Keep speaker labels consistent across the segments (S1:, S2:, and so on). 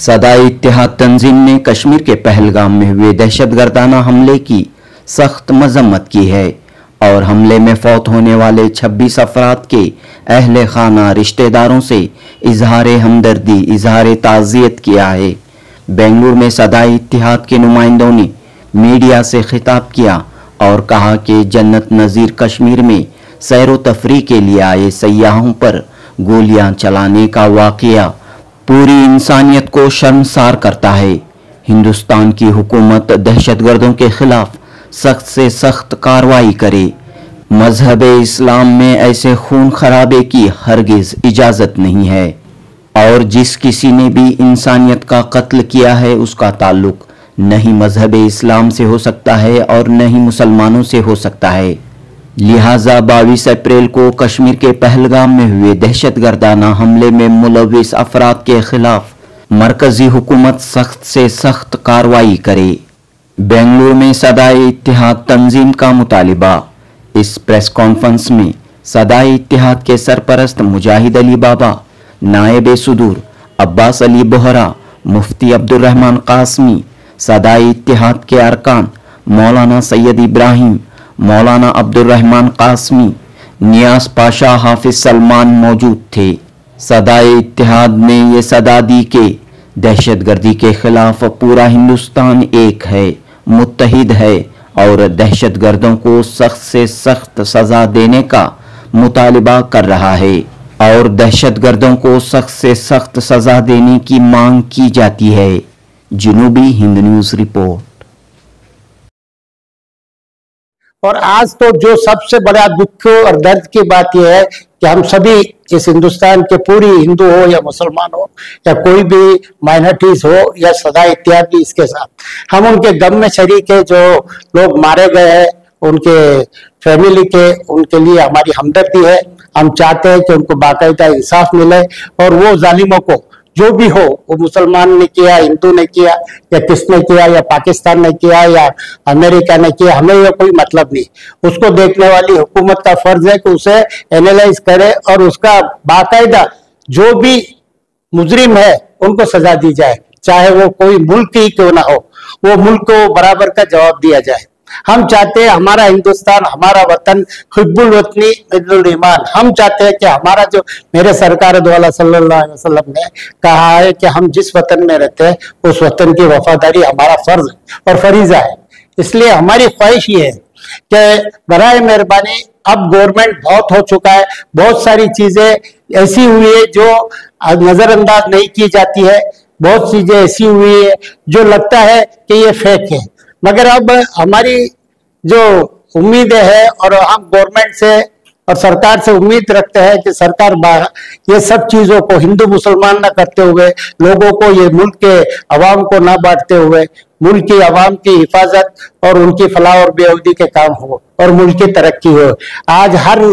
S1: सदाई इत्तेहाद तंजीम ने कश्मीर के पहलगाम में हुए दहशतगर्दाना हमले की सख्त मजम्मत की है और हमले में फौत होने वाले 26 अफराद के अहले खाना रिश्तेदारों से इजहार हमदर्दी इजहार ताज़ियत किया है। बेंगलुरु में सदाई इत्तेहाद के नुमाइंदों ने मीडिया से खिताब किया और कहा कि जन्नत नज़ीर कश्मीर में सैर तफरी के लिए आए सयाहों पर गोलियां चलाने का वाक़या पूरी इंसानियत को शर्मसार करता है। हिंदुस्तान की हुकूमत दहशतगर्दों के खिलाफ सख्त से सख्त कार्रवाई करे। मजहब इस्लाम में ऐसे खून खराबे की हरगिज इजाज़त नहीं है और जिस किसी ने भी इंसानियत का कत्ल किया है उसका ताल्लुक न ही मजहब इस्लाम से हो सकता है और न ही मुसलमानों से हो सकता है। लिहाजा 22 अप्रैल को कश्मीर के पहलगाम में हुए दहशतगर्दाना हमले में मुलविस अफराद के खिलाफ मरकजी हुकूमत सख्त से सख्त कार्रवाई करे। बेंगलुरु में सदाई इत्तेहाद तंजीम का मुतालिबा। इस प्रेस कॉन्फ्रेंस में सदाई इत्तेहाद के सरपरस्त मुजाहिद अली बाबा, नायब सुदूर अब्बास अली बोहरा, मुफ्ती अब्दुल रहमान कासमी, सदाई इत्तेहाद के अरकान मौलाना सैयद इब्राहिम, मौलाना अब्दुल रहमान कासमी, नियाज पाशा, हाफिज सलमान मौजूद थे। सदाई इत्तेहाद ने ये सदा दी कि दहशतगर्दी के खिलाफ पूरा हिंदुस्तान एक है, मुत्तहिद है और दहशतगर्दों को सख्त से सख्त सजा देने का मुतालिबा कर रहा है और दहशतगर्दों को सख्त से सख्त सजा देने की मांग की जाती है। जनूबी हिंद न्यूज़ रिपोर्ट।
S2: और आज तो जो सबसे बड़ा दुख और दर्द की बात यह है कि हम सभी इस हिंदुस्तान के पूरी हिंदू हो या मुसलमान हो या कोई भी माइनॉरिटीज हो या सदा इत्तेहाद भी इसके साथ हम उनके गम में शरीक है। जो लोग मारे गए हैं उनके फैमिली के उनके लिए हमारी हमदर्दी है। हम चाहते हैं कि उनको बाकायदा इंसाफ मिले और वो जालिमों को जो भी हो, वो मुसलमान ने किया, हिंदू ने किया या किसने किया या पाकिस्तान ने किया या अमेरिका ने किया, हमें ये कोई मतलब नहीं। उसको देखने वाली हुकूमत का फर्ज है कि उसे एनालाइज करे और उसका बाकायदा जो भी मुजरिम है उनको सजा दी जाए, चाहे वो कोई मुल्क ही क्यों ना हो, वो मुल्क को बराबर का जवाब दिया जाए। हम चाहते हैं हमारा हिंदुस्तान, हमारा वतन हिब्बुल वतनी मिदुल ईमान। हम चाहते हैं कि हमारा जो मेरे सरकार दो आला सल्लल्लाहु अलैहि वसल्लम ने कहा है कि हम जिस वतन में रहते हैं उस वतन की वफादारी हमारा फर्ज और फरीजा है। इसलिए हमारी ख्वाहिश ये है कि बराए मेहरबानी अब गवर्नमेंट बहुत हो चुका है, बहुत सारी चीजें ऐसी हुई है जो नजरअंदाज नहीं की जाती है, बहुत चीजें ऐसी हुई है जो लगता है कि ये फेक है। मगर अब हमारी जो उम्मीद है और हम गवर्नमेंट से और सरकार से उम्मीद रखते हैं कि सरकार ये सब चीजों को हिंदू मुसलमान ना करते हुए, लोगों को, ये मुल्क के अवाम को ना बांटते हुए, मुल्क की अवाम की हिफाजत और उनकी फलाह और बेहूदी के काम हो और मुल्क की तरक्की हो। आज हर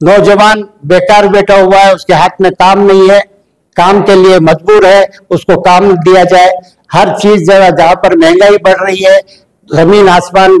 S2: नौजवान बेकार बैठा हुआ है, उसके हाथ में काम नहीं है, काम के लिए मजबूर है, उसको काम दिया जाए। हर चीज जहाँ पर महंगाई बढ़ रही है, जमीन आसमान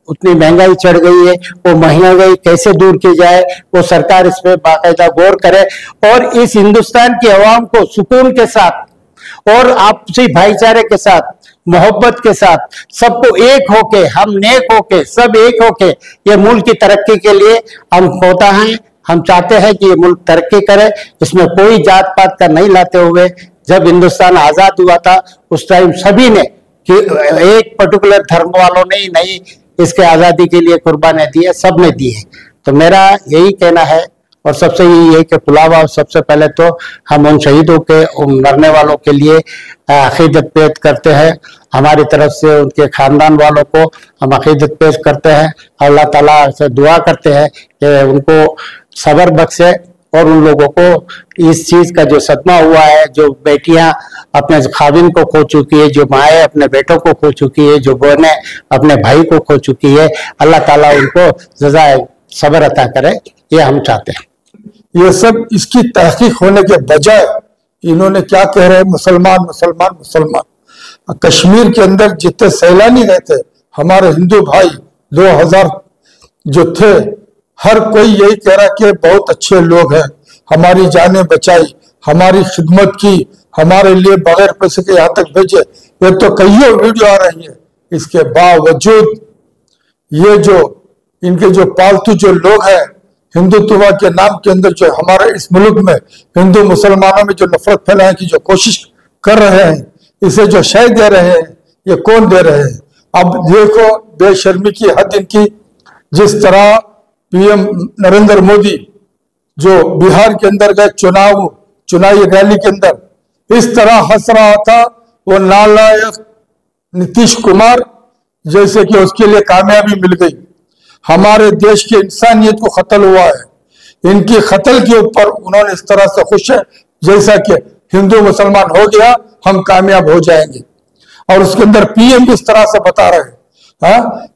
S2: उतनी महंगाई चढ़ गई है, वो महंगाई कैसे दूर की जाए, वो सरकार इस पे बाकायदा गौर करे और इस हिंदुस्तान की आवाम को सुकून के साथ और आपसी भाईचारे के साथ, मोहब्बत के साथ, सबको एक होके, हम नेक होके, सब एक होके ये मुल्क की तरक्की के लिए हम होता है। हम चाहते हैं कि ये मुल्क तरक्की करे, इसमें कोई जात पात का नहीं लाते हुए। जब हिंदुस्तान आजाद हुआ था उस टाइम सभी ने कि एक पर्टिकुलर धर्म वालों ने ही नहीं इसके आजादी के लिए कुर्बानी दी है, सब ने दी है। तो मेरा यही कहना है और सबसे यही है कि पुलावा सबसे पहले तो हम उन शहीदों के, उन मरने वालों के लिए अकीदत पेश करते हैं। हमारी तरफ से उनके खानदान वालों को हम अकीदत पेश करते हैं। अल्लाह ताला से दुआ करते हैं कि उनको सब्र बख्शे और उन लोगों को इस चीज का जो सदमा हुआ है, जो बेटियां अपने खाविन को खो चुकी है, जो माएँ अपने बेटों को खो चुकी है, जो बहनें अपने भाई को खो चुकी है, अल्लाह ताला उनको सजाए सब्र अता करे, ये हम चाहते हैं।
S3: ये सब इसकी तहकीक होने के बजाय इन्होंने क्या कह रहे हैं, मुसलमान मुसलमान मुसलमान। कश्मीर के अंदर जितने सैलानी रहते हमारे हिंदू भाई 2000 जो थे, हर कोई यही कह रहा कि बहुत अच्छे लोग हैं, हमारी जानें बचाई, हमारी खिदमत की, हमारे लिए बगैर पैसे के यहाँ तक भेजे। ये तो कईयों वीडियो आ रही है। इसके बावजूद ये जो इनके जो पालतू जो लोग हैं, हिंदुत्व के नाम के अंदर जो हमारे इस मुल्क में हिंदू मुसलमानों में जो नफरत फैलाने की जो कोशिश कर रहे हैं, इसे जो शय दे रहे हैं, ये कौन दे रहे हैं? अब देखो बेशर्मी की हद इनकी। जिस तरह पीएम नरेंद्र मोदी जो बिहार के अंदर गए चुनावी रैली के अंदर, इस तरह हंस रहा था वो नालायक नीतीश कुमार, जैसे कि उसके लिए कामयाबी मिल गई। हमारे देश की इंसानियत को कत्ल हुआ है। इनकी कत्ल के ऊपर उन्होंने इस तरह से खुश है जैसा कि हिंदू मुसलमान हो गया, हम कामयाब हो जाएंगे। और उसके अंदर पीएम भी इस तरह से बता रहे हैं।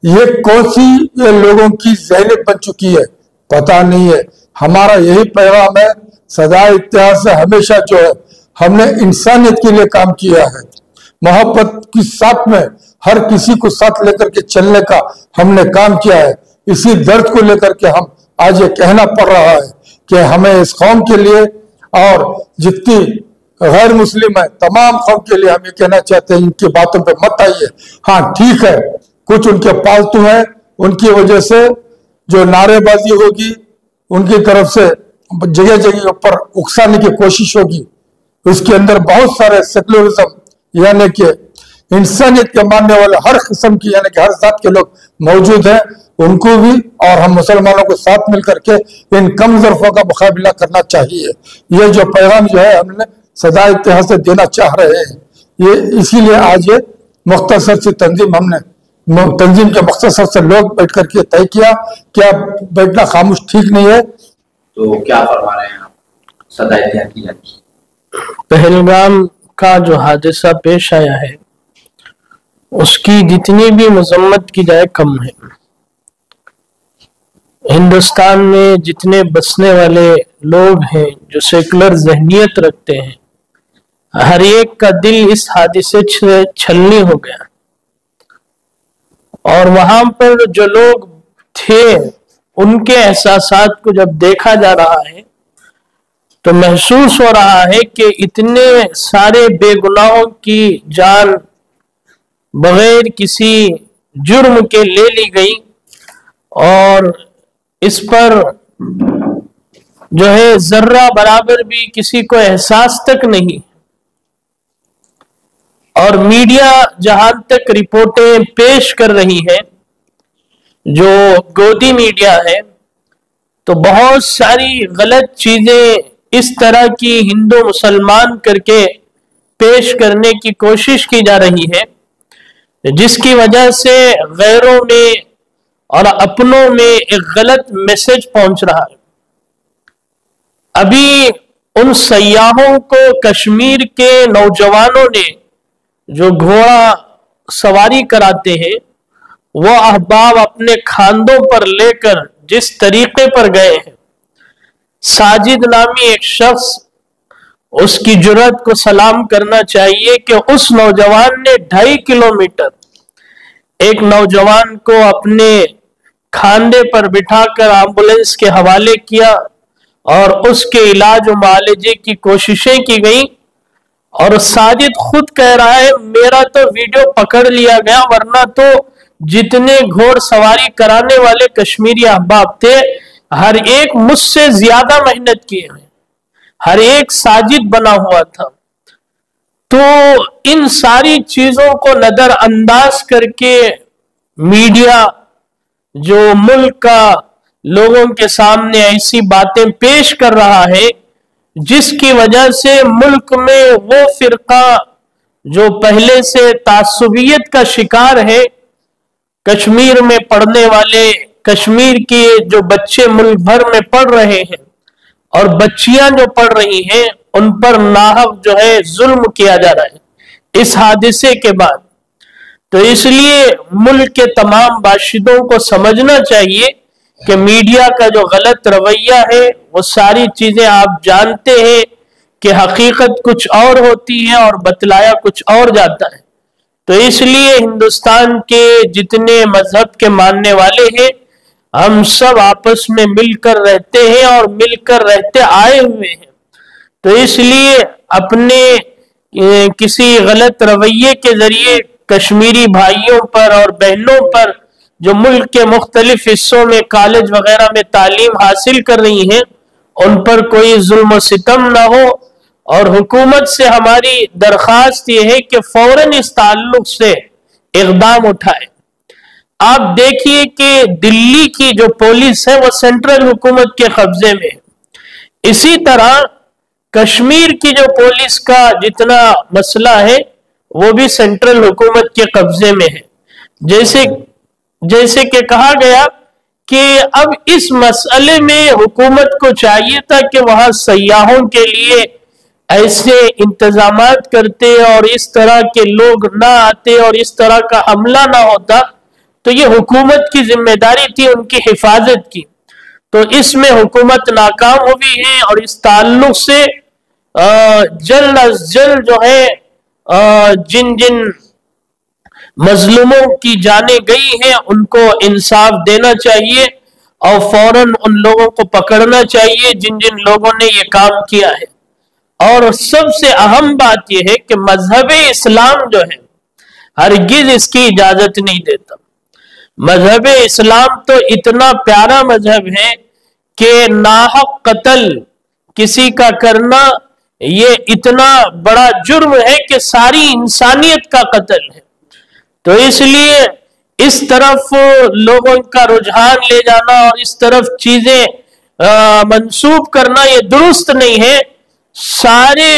S3: ये कौन सी ये लोगों की ज़हनियत बन चुकी है पता नहीं है। हमारा यही पैगाम है, सदा इतिहास से हमेशा जो है हमने इंसानियत के लिए काम किया है, मोहब्बत के साथ में हर किसी को साथ लेकर के चलने का हमने काम किया है। इसी दर्द को लेकर के हम आज ये कहना पड़ रहा है कि हमें इस कौम के लिए और जितनी गैर मुस्लिम है तमाम कौम के लिए हम ये कहना चाहते हैं, इनकी बातों पे मत आइए। हाँ ठीक है, कुछ उनके पालतू हैं, उनकी वजह से जो नारेबाजी होगी, उनकी तरफ से जगह जगह पर उकसाने की कोशिश होगी, उसके अंदर बहुत सारे सेकुलरिज्म यानी कि इंसानियत के मानने वाले हर किस्म की यानी कि हर जात के लोग मौजूद हैं, उनको भी और हम मुसलमानों को साथ मिलकर के इन कम ज़रफ़ों का मुकाबला करना चाहिए। ये जो पैगाम जो है हमने सदा इतिहास से देना चाह रहे हैं, ये इसीलिए आज ये मुख्तसर सी तंजीम के मुख्तसर से लोग बैठ करके तय किया कि अब बैठना खामोश ठीक नहीं है।
S1: तो क्या फरमा रहे हैं आप? सदा इतिहास की जाती
S4: पहलगाम का जो हादसा पेश आया है उसकी जितनी भी मजम्मत की जाए कम है। हिंदुस्तान में जितने बसने वाले लोग हैं जो सेकुलर जहनियत रखते हैं, हर एक का दिल इस हादसे से छलनी हो गया। और वहां पर जो लोग थे उनके एहसासात को जब देखा जा रहा है तो महसूस हो रहा है कि इतने सारे बेगुनाहों की जान बगैर किसी जुर्म के ले ली गई और इस पर जो है जर्रा बराबर भी किसी को एहसास तक नहीं। और मीडिया जहां तक रिपोर्टें पेश कर रही है, जो गोदी मीडिया है, तो बहुत सारी गलत चीजें इस तरह की हिंदू मुसलमान करके पेश करने की कोशिश की जा रही है, जिसकी वजह से गैरों में और अपनों में एक गलत मैसेज पहुंच रहा है। अभी उन सयाहों को कश्मीर के नौजवानों ने जो घोड़ा सवारी कराते हैं, वो अहबाब अपने खांदों पर लेकर जिस तरीके पर गए हैं, साजिद नामी एक शख्स, उसकी जुर्रत को सलाम करना चाहिए कि उस नौजवान ने 2.5 किलोमीटर एक नौजवान को अपने खांदे पर बिठाकर एम्बुलेंस के हवाले किया और उसके इलाज और मुआलजे की कोशिशें की गई। और साजिद खुद कह रहा है मेरा तो वीडियो पकड़ लिया गया, वरना तो जितने घोड़ सवारी कराने वाले कश्मीरी अहबाब थे हर एक मुझसे ज्यादा मेहनत किए हैं, हर एक साजिद बना हुआ था। तो इन सारी चीजों को नजरअंदाज करके मीडिया जो मुल्क का लोगों के सामने ऐसी बातें पेश कर रहा है जिसकी वजह से मुल्क में वो फिरका जो पहले से तासुबियत का शिकार है, कश्मीर में पढ़ने वाले, कश्मीर के जो बच्चे मुल्क भर में पढ़ रहे हैं और बच्चियां जो पढ़ रही हैं, उन पर नाहक जो है जुल्म किया जा रहा है इस हादसे के बाद। तो इसलिए मुल्क के तमाम बाशिदों को समझना चाहिए कि मीडिया का जो गलत रवैया है वो सारी चीजें आप जानते हैं कि हकीकत कुछ और होती है और बतलाया कुछ और जाता है। तो इसलिए हिंदुस्तान के जितने मजहब के मानने वाले हैं, हम सब आपस में मिलकर रहते हैं और मिलकर रहते आए हुए हैं। तो इसलिए अपने किसी गलत रवैये के जरिए कश्मीरी भाइयों पर और बहनों पर जो मुल्क के मुख्तलिफ हिस्सों में कॉलेज वगैरह में तालीम हासिल कर रही हैं, उन पर कोई जुल्म सितम ना हो। और हुकूमत से हमारी दरख्वास्त ये है कि फौरन इस ताल्लुक से इक़दाम उठाए। आप देखिए कि दिल्ली की जो पुलिस है वो सेंट्रल हुकूमत के कब्जे में है। इसी तरह कश्मीर की जो पुलिस का जितना मसला है वो भी सेंट्रल हुकूमत के कब्जे में है। जैसे कि कहा गया कि अब इस मसले में हुकूमत को चाहिए था कि वहां सयाहों के लिए ऐसे इंतजामात करते और इस तरह के लोग ना आते और इस तरह का हमला ना होता, तो ये हुकूमत की जिम्मेदारी थी उनकी हिफाजत की। तो इसमें हुकूमत नाकाम हुई है और इस ताल्लुक से जल्द अज जल्द जो है जिन जिन मजलूमों की जाने गई हैं उनको इंसाफ देना चाहिए और फौरन उन लोगों को पकड़ना चाहिए जिन जिन लोगों ने ये काम किया है। और सबसे अहम बात यह है कि मजहब इस्लाम जो है हरगिज इसकी इजाजत नहीं देता। मजहब इस्लाम तो इतना प्यारा मजहब है कि नाहक कत्ल किसी का करना ये इतना बड़ा जुर्म है कि सारी इंसानियत का कत्ल है। तो इसलिए इस तरफ लोगों का रुझान ले जाना और इस तरफ चीजें मंसूब करना ये दुरुस्त नहीं है। सारे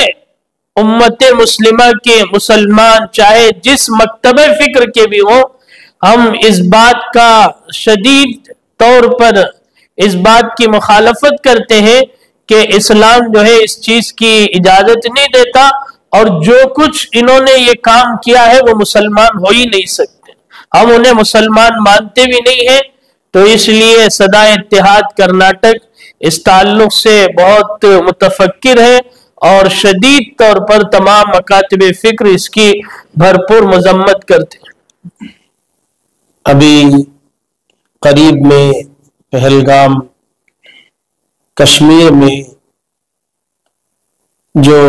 S4: उम्मत मुस्लिमा के मुसलमान चाहे जिस मकतबे फिक्र के भी हो, हम इस बात का शदीद तौर पर इस बात की मुखालफत करते हैं कि इस्लाम जो है इस चीज की इजाजत नहीं देता और जो कुछ इन्होंने ये काम किया है वो मुसलमान हो ही नहीं सकते। हम उन्हें मुसलमान मानते भी नहीं है। तो इसलिए सदा इत्तेहाद कर्नाटक इस ताल्लुक से बहुत मुतफक्किर है और शदीद तौर पर तमाम मकातबे फिक्र इसकी भरपूर मजम्मत करते हैं।
S5: अभी करीब में पहलगाम कश्मीर में जो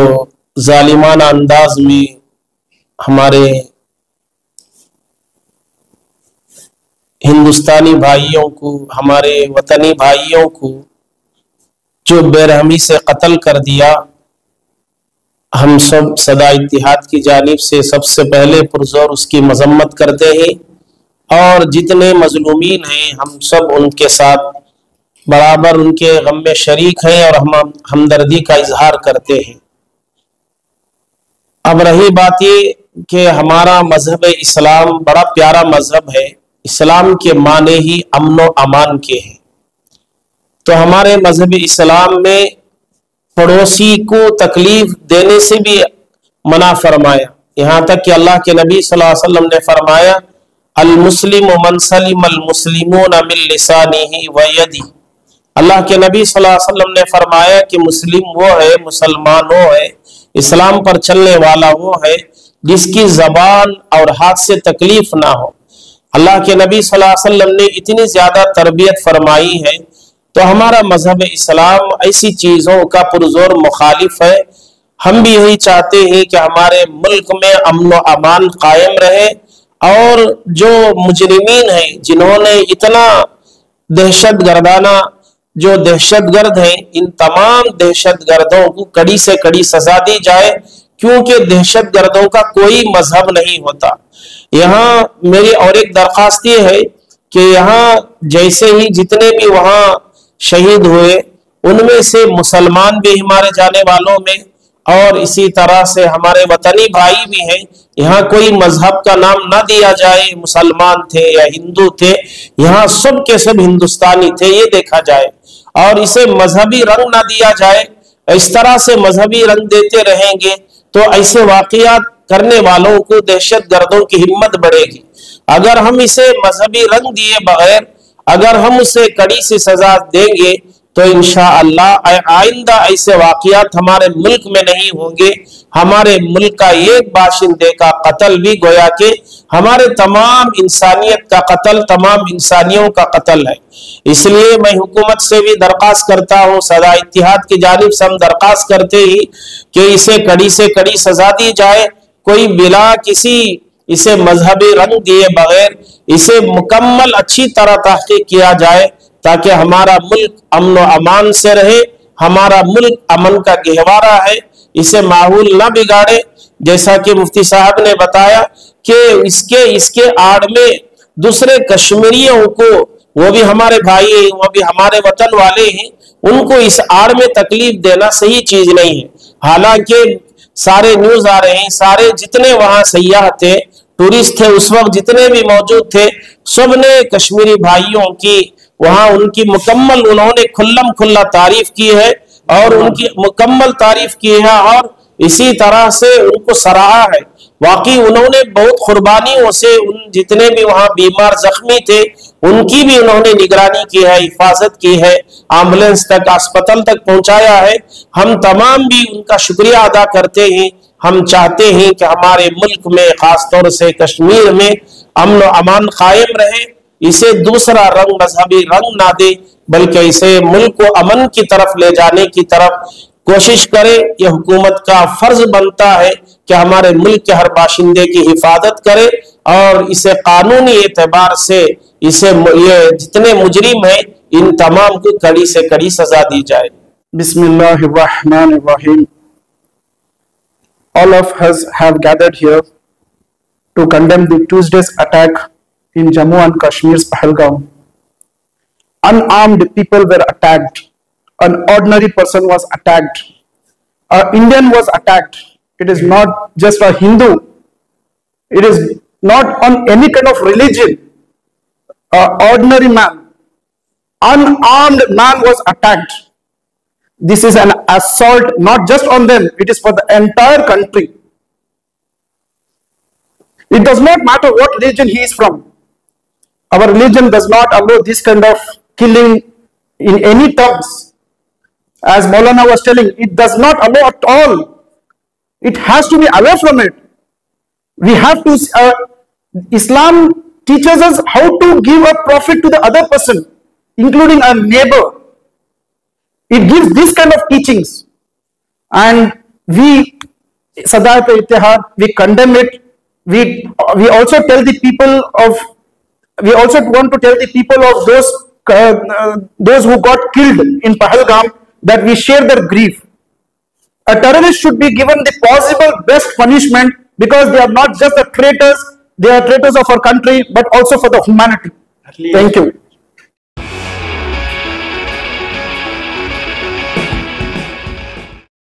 S5: जालिमाना अंदाज में हमारे हिंदुस्तानी भाइयों को, हमारे वतनी भाइयों को जो बेरहमी से कत्ल कर दिया, हम सब सदा इत्तिहाद की जानिब से सबसे पहले पुरजोर उसकी मजम्मत करते हैं और जितने मजलूमीन हैं हम सब उनके साथ बराबर उनके गम में शरीक हैं और हम हमदर्दी का इजहार करते हैं। अब रही बात ये कि हमारा मजहब इस्लाम बड़ा प्यारा मजहब है। इस्लाम के माने ही अमन व अमान के हैं। तो हमारे मजहब इस्लाम में पड़ोसी को तकलीफ देने से भी मना फरमाया। यहाँ तक कि अल्लाह के नबी सल्लल्लाहु अलैहि वसल्लम ने फरमाया, अल मुस्लिम मन सलिम अल मुस्लिमून मिन लिसानिही व यदिही। अल्लाह के नबी सल्लल्लाहु अलैहि वसल्लम ने फरमाया कि मुस्लिम वो है, मुसलमान वो है, इस्लाम पर चलने वाला वो है जिसकी जबान और हाथ से तकलीफ ना हो। अल्लाह के नबी सल्लल्लाहु अलैहि वसल्लम ने इतनी ज्यादा तरबियत फरमाई है। तो हमारा मजहब इस्लाम ऐसी चीजों का पुरजोर मुखालिफ है। हम भी यही चाहते हैं कि हमारे मुल्क में अमन व अमान कायम रहे और जो मुजरिमीन हैं जिन्होंने इतना दहशत गर्दाना जो दहशतगर्द हैं, इन तमाम दहशतगर्दों को कड़ी से कड़ी सजा दी जाए, क्योंकि दहशतगर्दों का कोई मजहब नहीं होता। यहाँ मेरी और एक दरख्वास्त ये है कि यहाँ जैसे ही जितने भी वहाँ शहीद हुए उनमें से मुसलमान भी हमारे जाने वालों में और इसी तरह से हमारे वतनी भाई भी हैं। यहाँ कोई मजहब का नाम ना दिया जाए, मुसलमान थे या हिंदू थे, यहाँ सब के सब हिंदुस्तानी थे ये देखा जाए और इसे मजहबी रंग ना दिया जाए। इस तरह से मजहबी रंग देते रहेंगे तो ऐसे वाकयात करने वालों को दहशत गर्दों की हिम्मत बढ़ेगी। अगर हम इसे मजहबी रंग दिए बगैर अगर हम उसे कड़ी सी सजा देंगे तो इंशाअल्लाह आइंदा ऐसे वाकयात हमारे मुल्क में नहीं होंगे, हमारे मुल्क का एक बाशिंदे का कत्ल भी गोया कि हमारे तमाम इंसानियत का कत्ल, तमाम इंसानियों का कत्ल है। इसलिए मैं हुकूमत से भी दरख्वास्त करता हूँ, सदा इत्तिहाद की जानिब से हम दरख्वास्त करते ही कि इसे कड़ी से कड़ी सजा दी जाए। कोई बिला किसी इसे मजहबी रंग दिए बगैर इसे मुकम्मल अच्छी तरह तहकीक किया जाए ताकि हमारा मुल्क अमन व अमान से रहे। हमारा मुल्क अमन का गहवारा है, इसे माहौल न बिगाड़े। जैसा कि मुफ्ती साहब ने बताया कि इसके आड़ में दूसरे कश्मीरियों को, वो भी हमारे भाई हैं, वो भी हमारे वतन वाले हैं, उनको इस आड़ में तकलीफ देना सही चीज नहीं है। हालांकि सारे न्यूज आ रहे हैं, सारे जितने वहां सयाह थे, टूरिस्ट थे, उस वक्त जितने भी मौजूद थे, सब ने कश्मीरी भाइयों की वहां उनकी मुकम्मल उन्होंने खुल्लम खुल्ला तारीफ की है और उनकी मुकम्मल तारीफ की है और इसी तरह से उनको सराहा है। वाकई उन्होंने बहुत कुर्बानियों से उन जितने भी वहां बीमार जख्मी थे उनकी भी उन्होंने निगरानी की है, हिफाजत की है, एम्बुलेंस तक, अस्पताल तक पहुंचाया है। हम तमाम भी उनका शुक्रिया अदा करते हैं। हम चाहते हैं कि हमारे मुल्क में, खासतौर से कश्मीर में अमन व अमान कायम रहे। इसे दूसरा रंग, मजहबी रंग ना दे, बल्कि इसे मुल्क को अमन की तरफ ले जाने की तरफ कोशिश करे। यह हुकूमत का फर्ज बनता है कि हमारे मुल्क के हर बाशिंदे की हिफाजत करे और इसे कानूनी एतबार से इसे ये जितने मुजरिम हैं इन तमाम को कड़ी से कड़ी सजा दी जाए।
S6: Bismillahirrahmanirrahim. All of us have gathered here to condemn the Tuesday's attack in Jammu and Kashmir's Pahalgam. Unarmed people were attacked. An ordinary person was attacked. An Indian was attacked. It is not just a Hindu. It is not on any kind of religion. An ordinary man, unarmed man was attacked. This is an assault not just on them, it is for the entire country. It does not matter what religion he is from. Our religion does not allow this kind of killing in any terms. As Maulana was telling, it does not allow at all. It has to be away from it. We have to, Islam teaches us how to give a profit to the other person, including our neighbor. It gives this kind of teachings. And we, Sadayat Ittihad, we condemn it. We also tell the people of, we also want to tell the people of those who got killed in Pahalgam that we share their grief. A terrorist should be given the possible best punishment because they are not just the traitors, they are traitors of our country, but also for the humanity. Thank you.